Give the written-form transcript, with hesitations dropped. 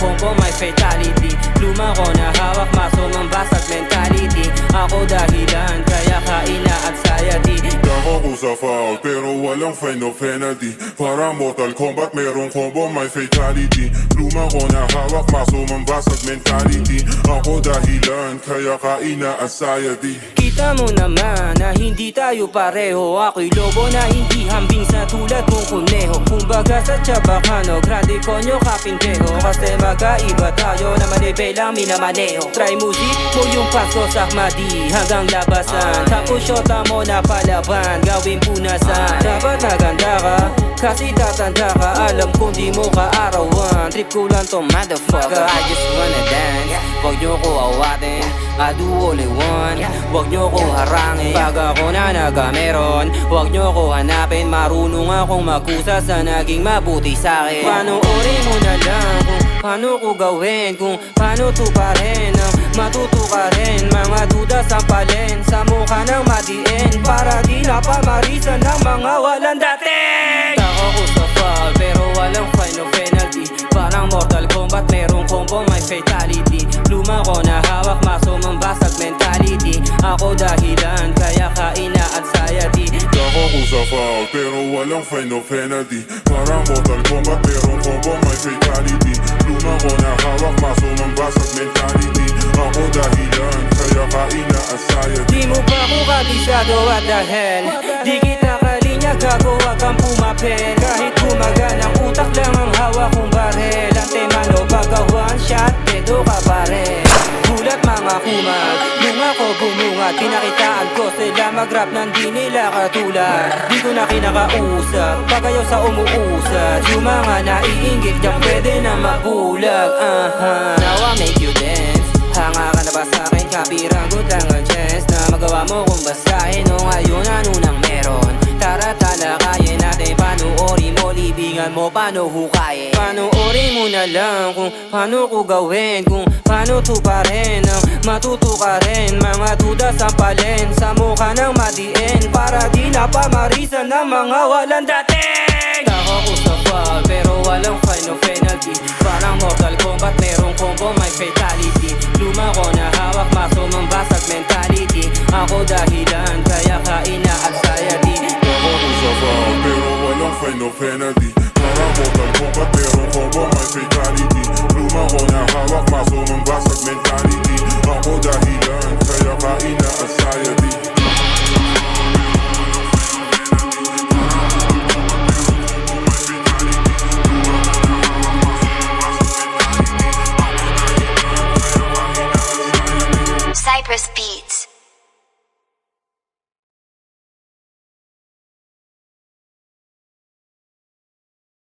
combo, may fatality. Luma ko na hawak, maso mambasag mentality. Ako dahilan, kaya kaina anxiety. Dako ko sa foul, pero walang final penalty. Para Mortal Kombat, merong combo, may fatality. Luma ko na hawak, maso mambasag mentality. Ako dahilan, kaya kaina anxiety. Kita mo naman na hindi tayo pareho. Ako'y lobo na hindi hambing sa tulad mong kuneho. Kumbaga sa Chabacano, grande konyo kapinteho. Kasi magkaiba tayo na manibay lang minamaneho. Try music mo yung paso sa Ahmadi hanggang labasan. Tapos syota mo na palaban, gawin punasan. Dapat naganda ka, kasi tatanda ka. Alam kong di mo kaarawan. Trip ko lang to motherfucker, I just wanna dance. Huwag nyo ko awatin, I do only one. Huwag nyo ko harangin, pag ako na nagameron. Huwag nyo ko hanapin, marunong akong magkusa sa naging mabuti sa'kin. Panoorin mo na lang kung paano ko gawin, kung paano tuparin ang matuto ka rin. Mga duda sampalin sa mukha ng madiin, para di na pamarisan ng mga walang dating. Tako ko sa foul, pero walang final penalty. Parang Mortal Kombat, merong combo, may fatality. Luma ko na hawak, maso mambasag mentality. Ako dahilan, kaya kaina anxiety. Dako ko sa foul, pero walang final penalty. Parang Mortal Kombat, merong combo, may fatality. Luma ko na hawak, maso mambasag mentality. Ako dahilan, kaya kaina anxiety. Di mo pa ko kabisado at dahil di kita kalinya, gago wag kang pumapel. Kahit kumagal ang utak lang ang hawak kong barel. Ang tema no baga one shot, pedo ka pare. Gulat mga kumag, nung ako bumungat, pinakitaan ko sila mag-rap nang di nila katulad. Di ko na kinakausap, pagayaw sa umuusad. Yung mga naiinggit dyan pwede na mabulag. Now I make you dance. Hanga ka na ba sa'kin? Kapiranggot lang ang chance na magawa mo kung basahin. O ngayon ano nang meron? Tara talakayin natin, panoorin mo, libingan mo, paano hukayin. Panoorin mo na lang kung paano ko gawin, kung paano tuparin ang matuto ka rin. Mga duda sampalin sa mukha ng madiin, para di na pamarisan ng mga walang dating. Tako ko sa foul, pero walang final penalty. Parang Mortal Kombat, merong combo, may fatality. Luma ko na hawak, maso mambasag mentality. Ako dahilan, kaya kaina anxiety. Dako ko sa foul, pero walang final penalty. Parang Mortal Kombat, merong combo, may fatality. Luma ko na hawak, maso mambasag mentality. Ako dahilan, kaya kaina anxiety. Cypress Beat.